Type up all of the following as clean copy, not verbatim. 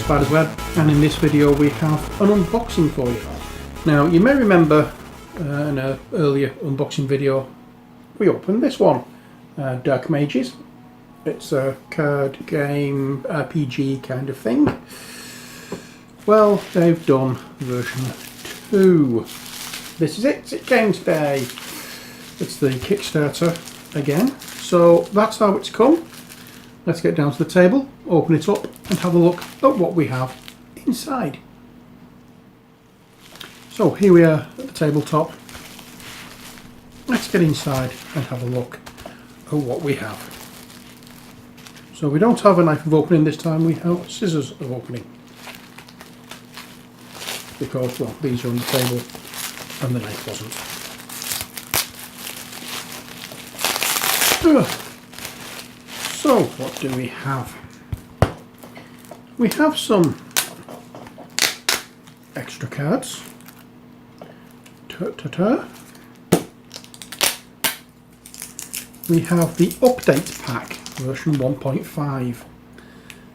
Spider's Web, and in this video we have an unboxing for you. Now you may remember in an earlier unboxing video we opened this one, Dark Mages. It's a card game RPG kind of thing. Well, they've done version 2. This is it, it came today. It's the Kickstarter again, so that's how it's come. Let's get down to the table, open it up and have a look at what we have inside. So here we are at the tabletop. Let's get inside and have a look at what we have. So we don't have a knife of opening this time, we have scissors of opening. Because, well, these are on the table and the knife wasn't. So, what do we have? We have some extra cards. We have the update pack, version 1.5.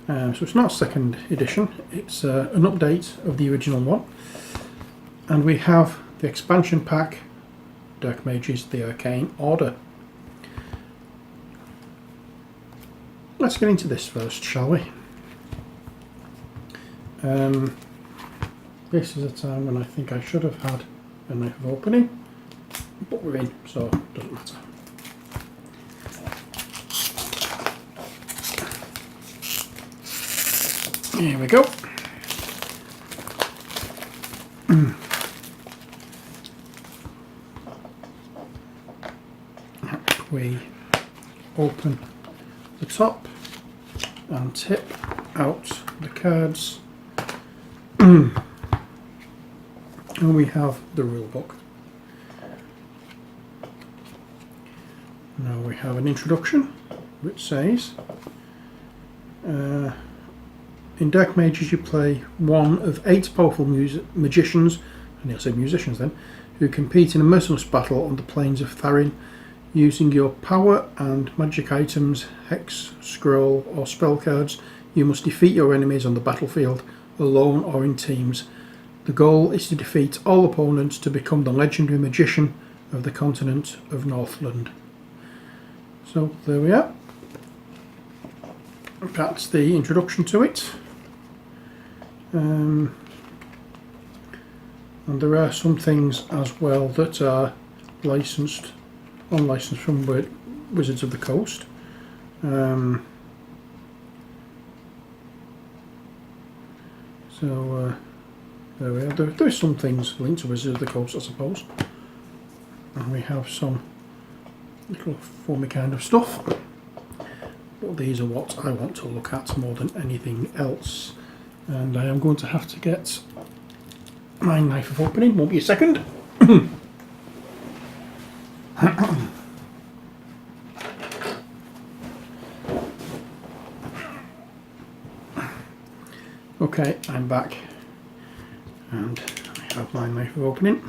So it's not a second edition, it's an update of the original one. And we have the expansion pack, Dark Mages, the Arcane Order. Let's get into this first, shall we? This is a time when I think I should have had a knife of opening, but we're in, so it doesn't matter. Here we go. We open the top and tip out the cards, and we have the rule book. Now we have an introduction which says in Dark Mages you play one of 8 powerful magicians, and I'll say musicians then, who compete in a merciless battle on the plains of Tharin. Using your power and magic items, hex, scroll or spell cards, you must defeat your enemies on the battlefield, alone or in teams. The goal is to defeat all opponents to become the legendary magician of the continent of Northland. So there we are. That's the introduction to it. And there are some things as well that are licensed, unlicensed from Wizards of the Coast. There we are. There's some things linked to Wizards of the Coast, I suppose. And we have some little foamy kind of stuff. But these are what I want to look at more than anything else. And I am going to have to get my knife of opening. Won't be a second. Okay, I'm back and I have my knife of opening.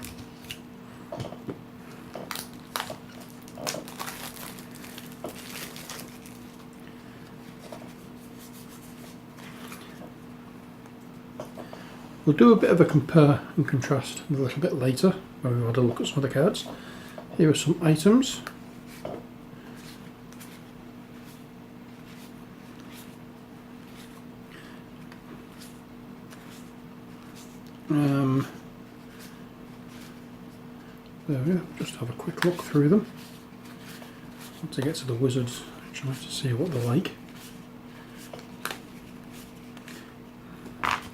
We'll do a bit of a compare and contrast a little bit later when we want to look at some of the cards. Here are some items. There we are, just have a quick look through them. Once I get to the wizards, actually to see what they're like.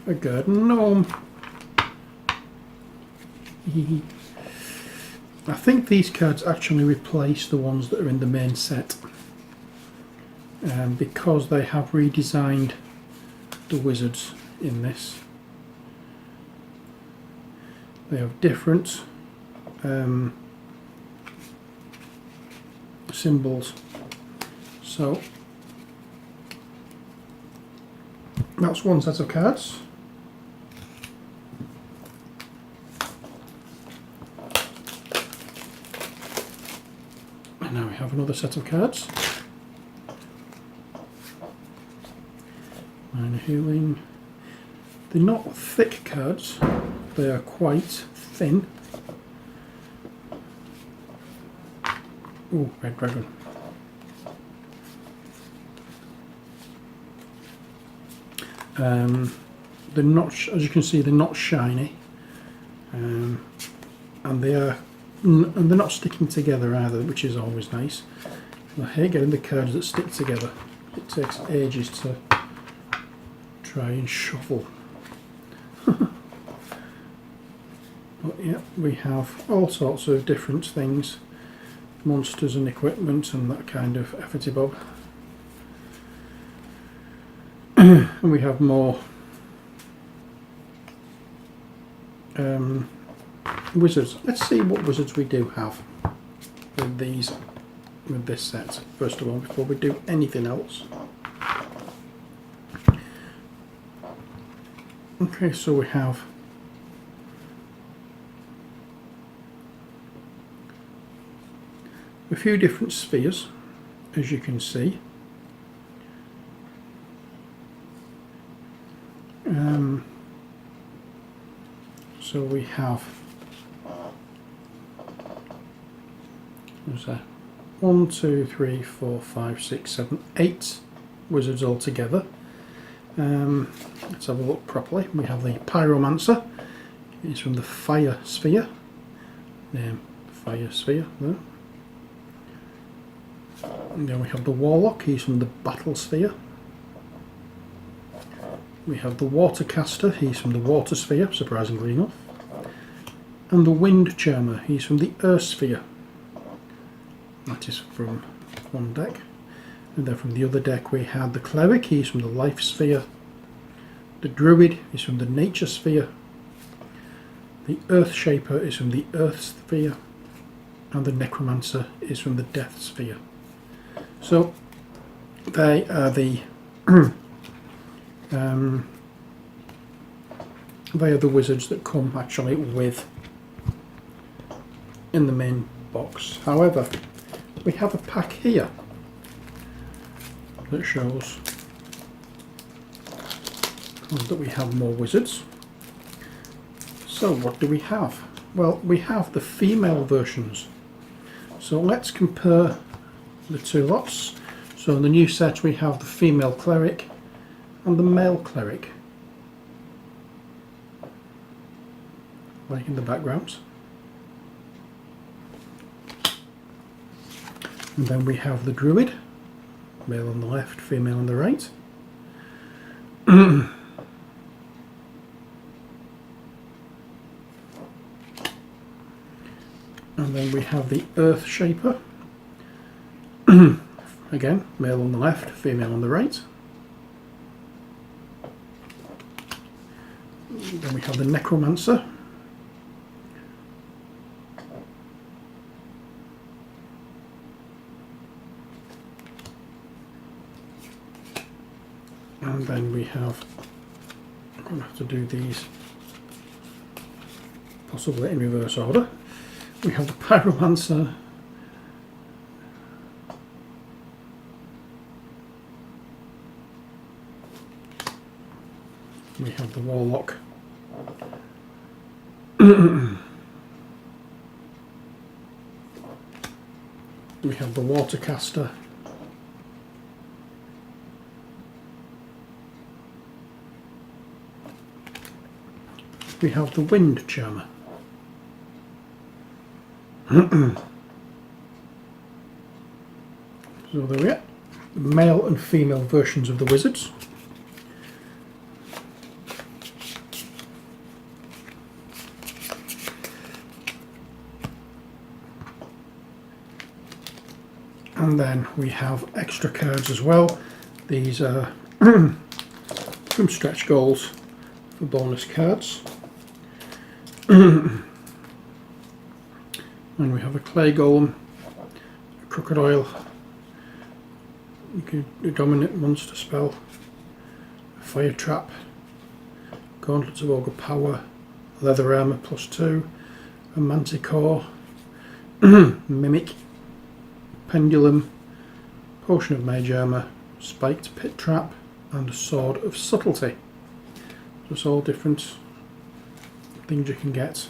A garden gnome. I think these cards actually replace the ones that are in the main set, because they have redesigned the wizards in this. They have different symbols, so that's one set of cards. And now we have another set of cards. Minor healing. They're not thick cards, they are quite thin. Oh, Red Dragon. They're not, as you can see, they're not shiny, and they're not sticking together either, which is always nice. I hate getting the cards that stick together. It takes ages to try and shuffle. But yeah, we have all sorts of different things, monsters and equipment and that kind of efforty bob. And we have more wizards. Let's see what wizards we do have with this set, first of all, before we do anything else. Okay, so we have a few different spheres, as you can see. So we have, there's a 1, 2, 3, 4, 5, 6, 7, 8 wizards altogether. Let's have a look properly. We have the Pyromancer. He's from the Fire Sphere. Fire Sphere there. And then we have the Warlock. He's from the Battle Sphere. We have the Watercaster. He's from the Water Sphere, surprisingly enough. And the Wind Charmer. He's from the Earth Sphere. That is from one deck. And then from the other deck we had the Cleric. He's from the Life Sphere. The Druid is from the Nature Sphere. The Earth Shaper is from the Earth Sphere. And the Necromancer is from the Death Sphere. So they are the wizards that come actually with in the main box. However, we have a pack here that shows that we have more wizards. So what do we have? Well, we have the female versions. So let's compare the two lots. So in the new set we have the female cleric and the male cleric, like in the backgrounds. And then we have the druid, male on the left, female on the right. And then we have the earth shaper. Again, male on the left, female on the right. Then we have the necromancer. And then we have, I'm going to have to do these possibly in reverse order. We have the pyromancer. We have the warlock. We have the watercaster. We have the wind charmer. So there we are, the male and female versions of the wizards. And then we have extra cards as well. These are from stretch goals for bonus cards. And we have a clay golem, a crocodile, a dominant monster spell, a fire trap, gauntlets of ogre power, leather armour +2, a manticore, mimic, pendulum, potion of mage armour, spiked pit trap, and a sword of subtlety. Just all different things you can get.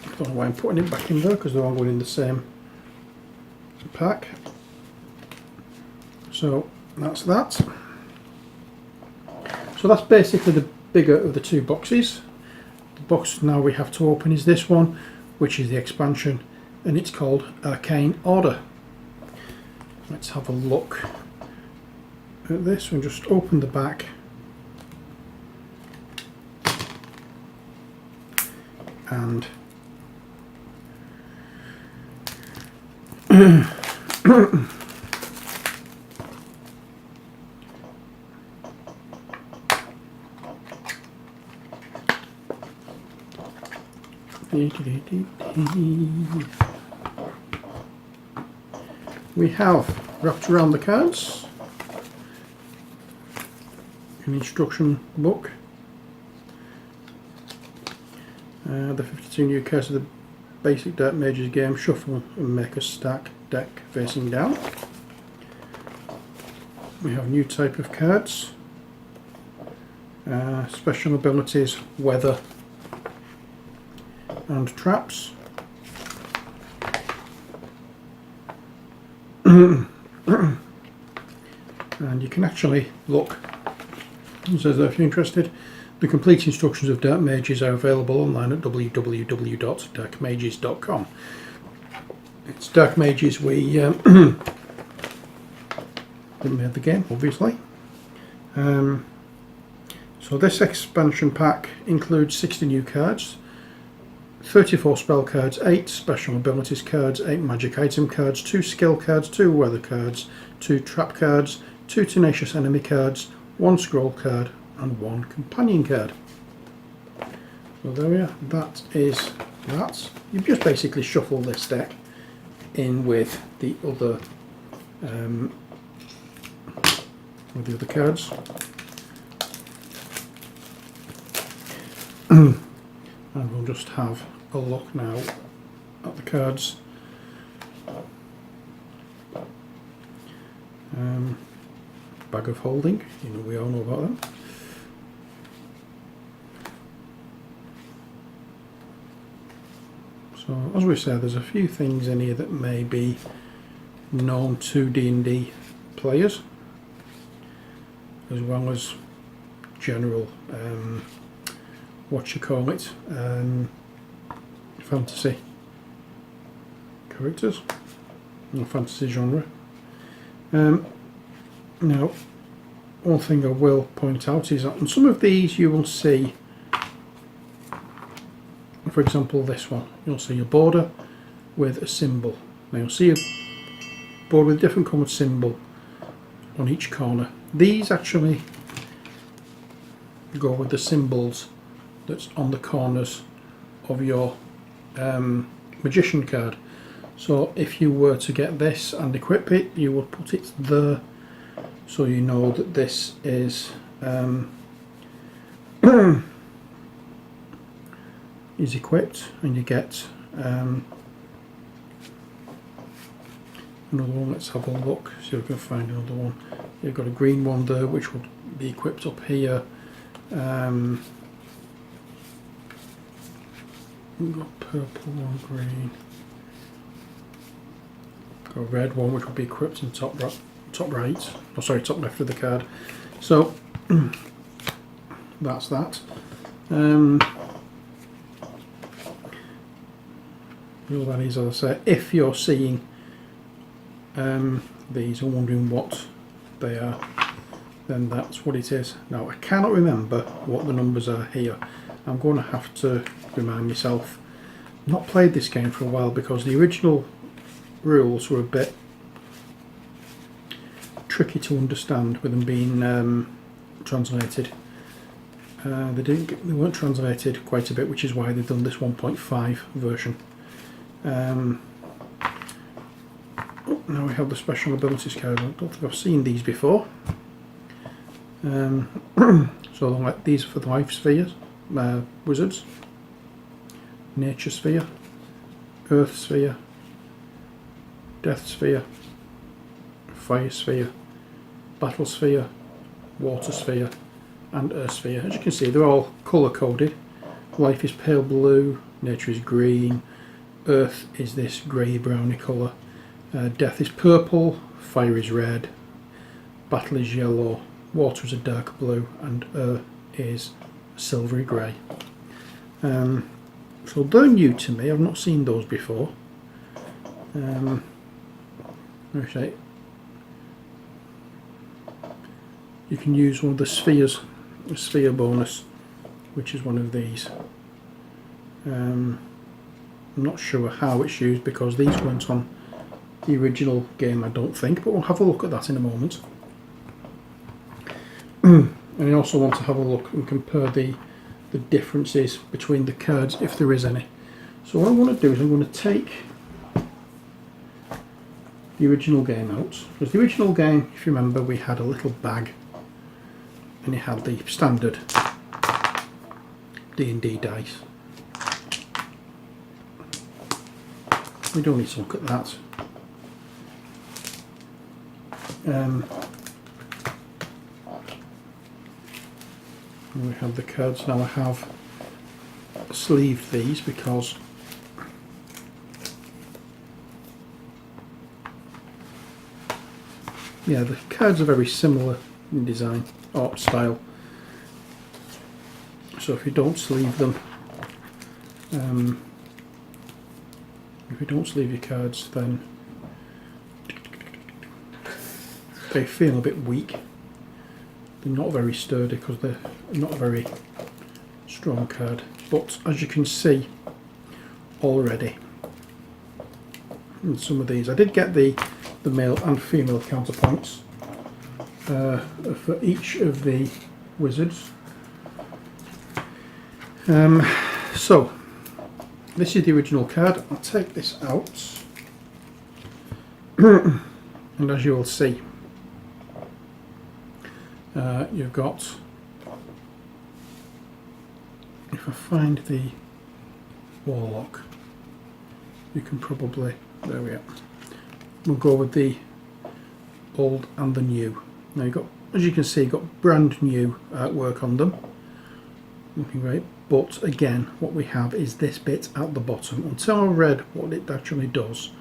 I don't know why I'm putting it back in there, because they're all going in the same pack. So that's that. So that's basically the bigger of the two boxes. The box now we have to open is this one, which is the expansion, and it's called Arcane Order. Let's have a look at this. We'll just open the back. And we have wrapped around the cards an instruction book, the 52 new cards of the basic Dark Mages game. Shuffle and make a stack deck facing down. We have a new type of cards, special abilities, weather and traps. And you can actually look, it says that if you're interested, the complete instructions of Dark Mages are available online at www.darkmages.com. It's Dark Mages, we made the game, obviously. So this expansion pack includes 60 new cards, 34 spell cards, 8 special abilities cards, 8 magic item cards, 2 skill cards, 2 weather cards, 2 trap cards, 2 tenacious enemy cards, 1 scroll card and 1 companion card. So there we are, that is that. You just basically shuffle this deck in with the other cards. And we'll just have a look now at the cards. Bag of holding, you know, we all know about them. So as we said, there's a few things in here that may be known to D&D players, as well as general fantasy characters or fantasy genre. Now, one thing I will point out is that on some of these you will see, for example this one, you'll see a border with a symbol. Now you'll see a border with a different coloured symbol on each corner. These actually go with the symbols that's on the corners of your magician card. So if you were to get this and equip it, you would put it there, so you know that this is is equipped, and you get another one. Let's have a look, see if we can find another one. You've got a green one there which will be equipped up here. We've got purple one, green, got a red one which will be equipped in top right, top left of the card. So that's that. All that is, as I say, if you're seeing these and wondering what they are, then that's what it is. Now I cannot remember what the numbers are here. I'm going to have to remind myself. I've not played this game for a while because the original rules were a bit tricky to understand with them being translated. They weren't translated quite a bit, which is why they've done this 1.5 version. Now we have the special abilities card. I don't think I've seen these before. So like these are for the life spheres, wizards, nature sphere, earth sphere, death sphere, fire sphere, battle sphere, water sphere and earth sphere. As you can see, they're all colour coded. Life is pale blue, nature is green, earth is this grey browny colour, death is purple, fire is red, battle is yellow, water is a dark blue, and earth is silvery grey. So they're new to me, I've not seen those before. Okay. You can use one of the spheres, the sphere bonus, which is one of these. I'm not sure how it's used because these weren't on the original game, I don't think, but we'll have a look at that in a moment. And I also want to have a look and compare the differences between the cards, if there is any. So what I want to do is I'm going to take the original game out, because the original game, if you remember, we had a little bag and it had the standard D&D dice. We don't need to look at that. We have the cards. Now I have sleeved these because the cards are very similar in design or style. So if you don't sleeve them, if you don't sleeve your cards, then they feel a bit weak. They're not very sturdy because they're not a very strong card. But as you can see already, in some of these, I did get the male and female counterpoints for each of the wizards. So this is the original card. I'll take this out and as you will see, you've got, if I find the warlock, you can probably, there we are. We'll go with the old and the new. Now you've got, as you can see, you've got brand new artwork on them, looking great. But again, what we have is this bit at the bottom. Until I read what it actually does,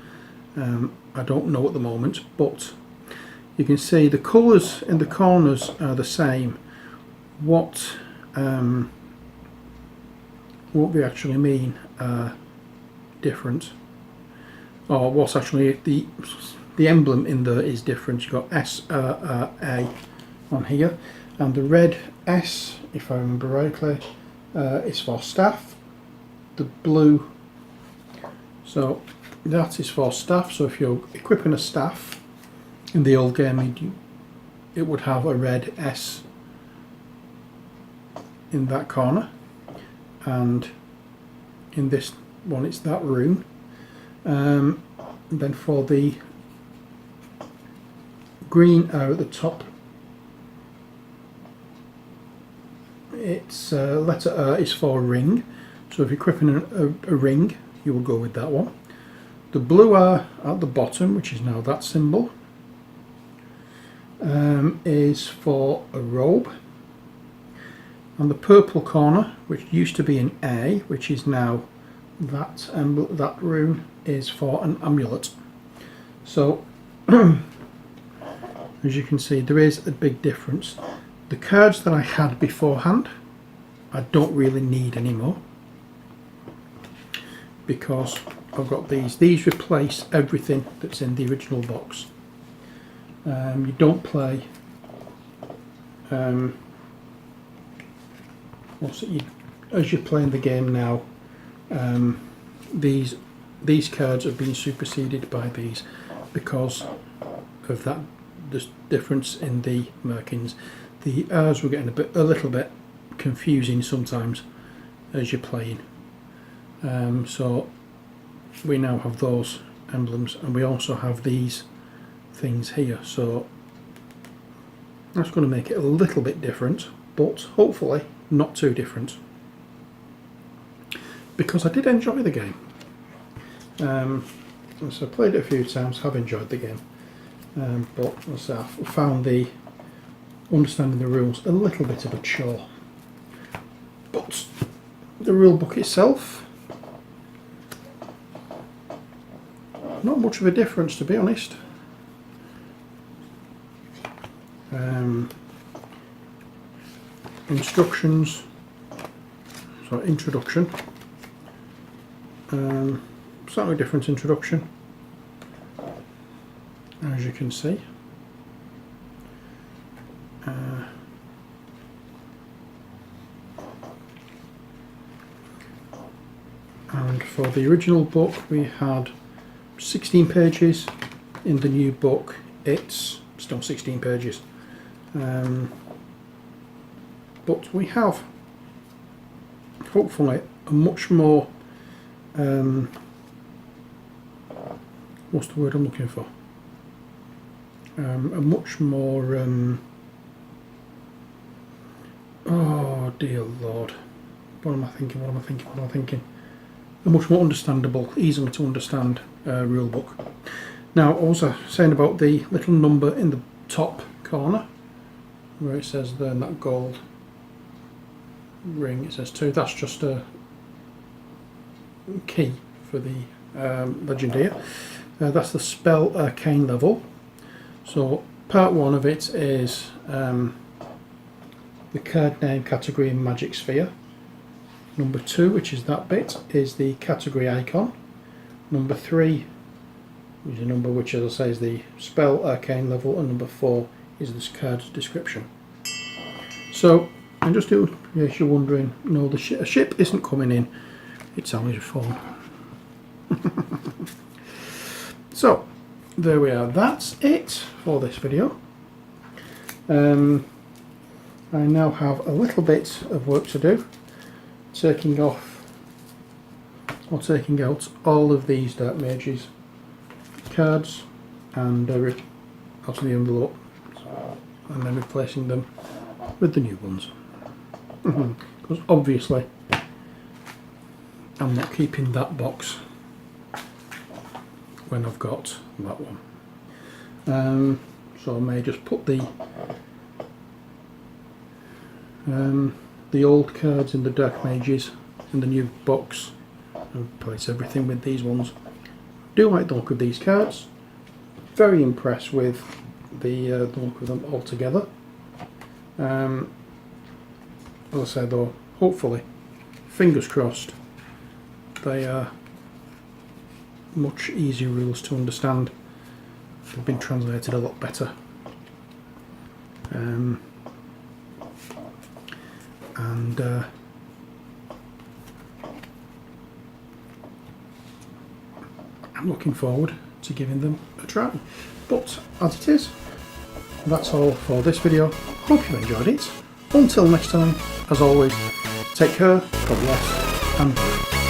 I don't know at the moment, but you can see the colours in the corners are the same. What they actually mean are different, or what's actually the emblem in there is different. You've got S-R-R-A on here, and the red S, if I remember rightly, is for staff. The blue, so that is for staff. So if you're equipping a staff in the old game, it would have a red S in that corner, and in this one it's that rune. Then for the green arrow at the top, its letter R is for ring. So if you're equipping a ring, you will go with that one. The blue R at the bottom, which is now that symbol, is for a robe. And the purple corner, which used to be an A, which is now that rune, is for an amulet. So as you can see, there is a big difference. The cards that I had beforehand, I don't really need anymore because I've got these. These replace everything that's in the original box. You don't play as you're playing the game now. These cards have been superseded by these because of that the difference in the markings. The R's were getting a little bit confusing sometimes as you're playing. So we now have those emblems, and we also have these things here. So that's going to make it a little bit different, but hopefully not too different, because I did enjoy the game. So I played it a few times, have enjoyed the game, but as I found the understanding the rules a little bit of a chore. But the rule book itself, not much of a difference, to be honest. Instructions, so introduction, slightly different introduction, as you can see. And for the original book we had 16 pages. In the new book it's still 16 pages. But we have hopefully a much more what's the word I'm looking for? A much more oh dear Lord, what am I thinking? A much more understandable, easily to understand rule book. Now, I was saying about the little number in the top corner where it says there in that gold ring, it says 2. That's just a key for the legend here. That's the spell arcane level. So part 1 of it is the card name, category and magic sphere. Number 2, which is that bit, is the category icon. Number 3 is a number which, as I say, is the spell arcane level, and number 4 is this card's description. So, and just in case you're wondering, no, the ship isn't coming in, it's only a phone. So, there we are, that's it for this video. I now have a little bit of work to do, taking off or taking out all of these Dark Mages cards and out of the envelope, and then replacing them with the new ones. Because obviously I'm not keeping that box when I've got that one. So I may just put the old cards in the Dark Mages in the new box and replace everything with these ones. Do like the look of these cards. Very impressed with the look of them all together. As I said though, hopefully, fingers crossed, they are much easier rules to understand. They've been translated a lot better. And I'm looking forward to giving them a try. But as it is, that's all for this video. Hope you enjoyed it. Until next time, as always, take care, God bless, and bye.